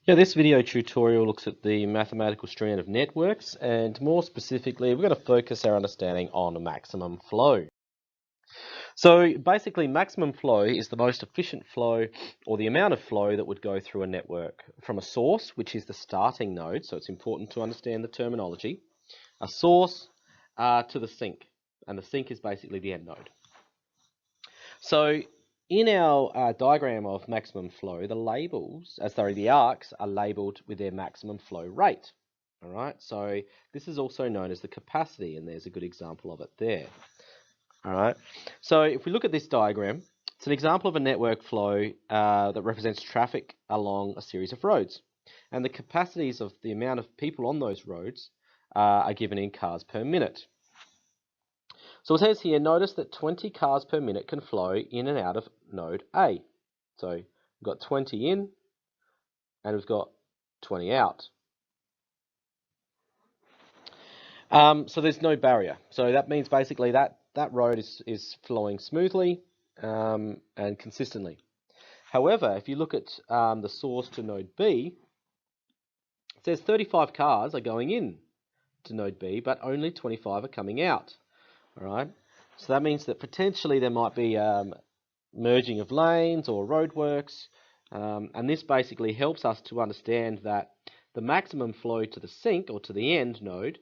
Yeah, this video tutorial looks at the mathematical strand of networks, and more specifically, we're going to focus our understanding on maximum flow. So basically, maximum flow is the most efficient flow, or the amount of flow that would go through a network from a source, which is the starting node, so it's important to understand the terminology, a source to the sink, and the sink is basically the end node. So in our diagram of maximum flow, the arcs are labeled with their maximum flow rate. All right, so this is also known as the capacity, and there's a good example of it there. All right, so if we look at this diagram, it's an example of a network flow that represents traffic along a series of roads. And the capacities of the amount of people on those roads are given in cars per minute. So it says here, notice that 20 cars per minute can flow in and out of node A. So we've got 20 in and we've got 20 out. So there's no barrier. So that means basically that road is flowing smoothly and consistently. However, if you look at the source to node B, it says 35 cars are going in to node B, but only 25 are coming out. All right. So that means that potentially there might be merging of lanes or roadworks, and this basically helps us to understand that the maximum flow to the sink or to the end node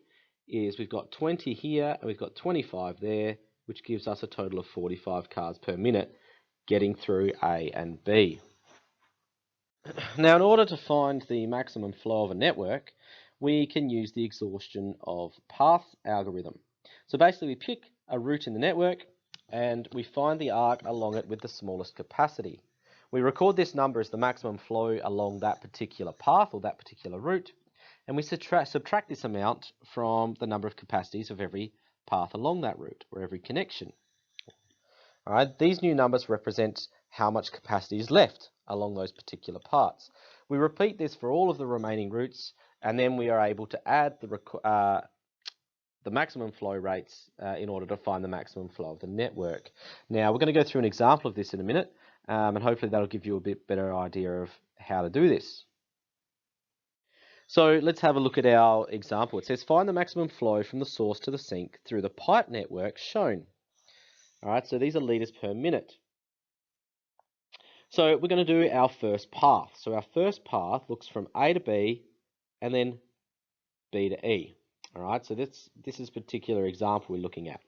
is we've got 20 here and we've got 25 there, which gives us a total of 45 cars per minute getting through A and B. Now, in order to find the maximum flow of a network, we can use the exhaustion of path algorithm. So basically we pick a route in the network and we find the arc along it with the smallest capacity. We record this number as the maximum flow along that particular path or that particular route, and we subtract this amount from the number of capacities of every path along that route or every connection. All right, these new numbers represent how much capacity is left along those particular parts. We repeat this for all of the remaining routes, and then we are able to add the maximum flow rates in order to find the maximum flow of the network. Now, we're going to go through an example of this in a minute, and hopefully that'll give you a bit better idea of how to do this. So let's have a look at our example. It says find the maximum flow from the source to the sink through the pipe network shown. All right, so these are liters per minute. So we're going to do our first path. So our first path looks from A to B and then B to E. All right, so this is a particular example we're looking at.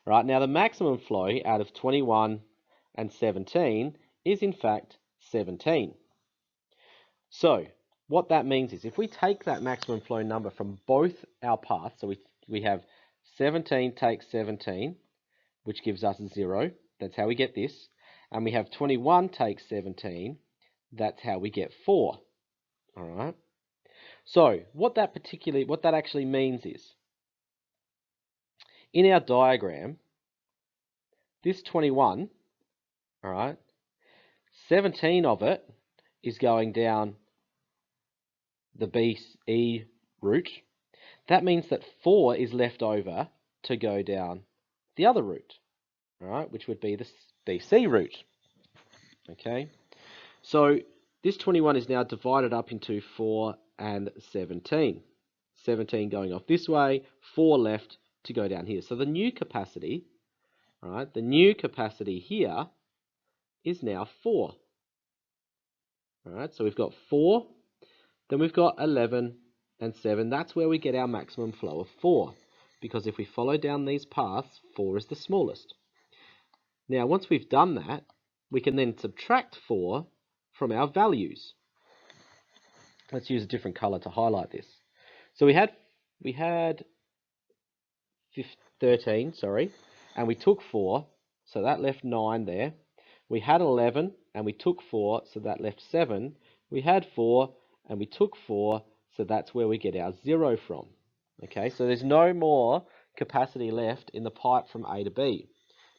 All right, now the maximum flow out of 21 and 17 is in fact 17. So what that means is if we take that maximum flow number from both our paths, so we have 17 takes 17, which gives us 0. That's how we get this. And we have 21 takes 17. That's how we get 4. All right. So what that actually means is, in our diagram, this 21, all right, 17 of it is going down the BE route. That means that 4 is left over to go down the other route, all right, which would be the BC route. Okay, so this 21 is now divided up into 4 and 17. 17 going off this way, 4 left to go down here. So the new capacity, all right, the new capacity here is now 4. All right, so we've got 4, then we've got 11 and 7. That's where we get our maximum flow of 4, because if we follow down these paths, 4 is the smallest. Now, once we've done that, we can then subtract 4 from our values. Let's use a different color to highlight this. So we had 13, sorry, and we took 4, so that left 9 there. We had 11, and we took 4, so that left 7. We had 4, and we took 4, so that's where we get our 0 from. Okay, so there's no more capacity left in the pipe from A to B,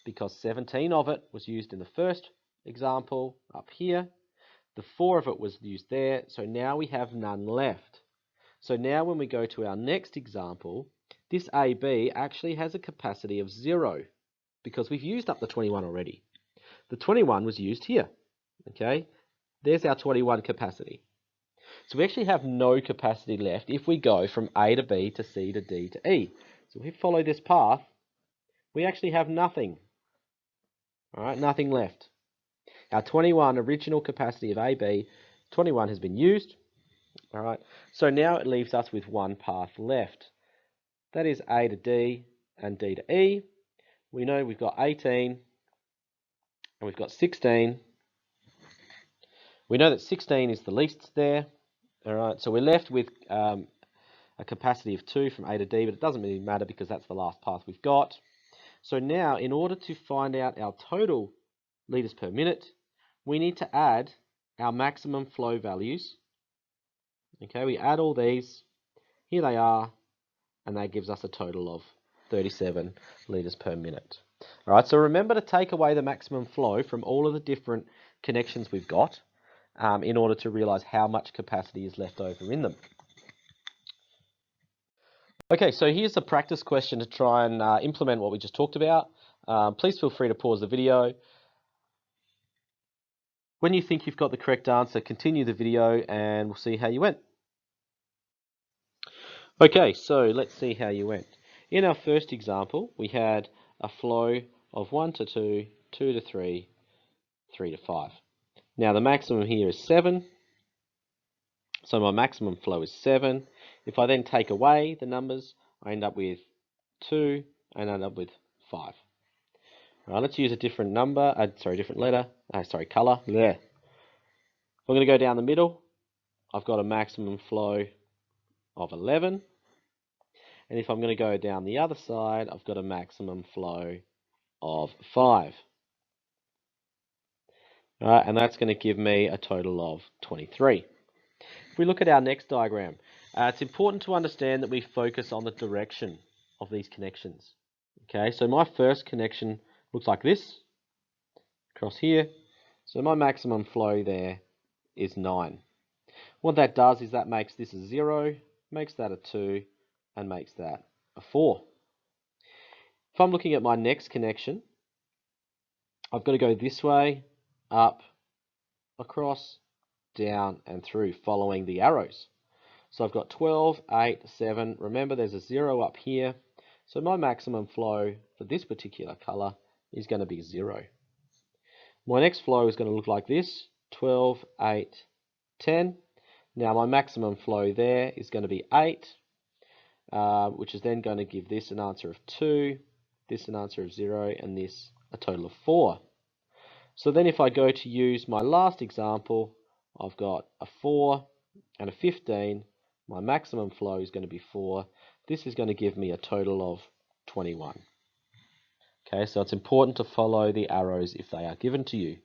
because 17 of it was used in the first example up here. The 4 of it was used there, so now we have none left. So now when we go to our next example, this AB actually has a capacity of 0, because we've used up the 21 already. The 21 was used here. Okay, there's our 21 capacity. So we actually have no capacity left if we go from A to B to C to D to E. So if we follow this path, we actually have nothing. All right, nothing left. Our 21 original capacity of AB, 21 has been used. All right, so now it leaves us with one path left. That is A to D and D to E. We know we've got 18 and we've got 16. We know that 16 is the least there. All right, so we're left with a capacity of 2 from A to D, but it doesn't really matter because that's the last path we've got. So now, in order to find out our total litres per minute, we need to add our maximum flow values. Okay, we add all these. Here they are, and that gives us a total of 37 litres per minute. All right, so remember to take away the maximum flow from all of the different connections we've got in order to realise how much capacity is left over in them. Okay, so here's a practice question to try and implement what we just talked about. Please feel free to pause the video. When you think you've got the correct answer, continue the video and we'll see how you went. Okay, so let's see how you went. In our first example, we had a flow of 1 to 2, 2 to 3, 3 to 5. Now the maximum here is 7. So my maximum flow is 7. If I then take away the numbers, I end up with 2 and I end up with 5. All right, let's use a different number, different letter, color. Yeah. If I'm going to go down the middle, I've got a maximum flow of 11. And if I'm going to go down the other side, I've got a maximum flow of 5. All right, and that's going to give me a total of 23. If we look at our next diagram, it's important to understand that we focus on the direction of these connections. Okay, so my first connection looks like this, across here. So my maximum flow there is 9. What that does is that makes this a 0, makes that a 2, and makes that a 4. If I'm looking at my next connection, I've got to go this way, up, across, down, and through, following the arrows. So I've got 12, 8, 7. Remember, there's a 0 up here. So my maximum flow for this particular color is going to be 0. My next flow is going to look like this, 12, 8, 10. Now my maximum flow there is going to be 8, which is then going to give this an answer of 2, this an answer of 0, and this a total of 4. So then if I go to use my last example, I've got a 4 and a 15. My maximum flow is going to be 4. This is going to give me a total of 21. Okay, so it's important to follow the arrows if they are given to you.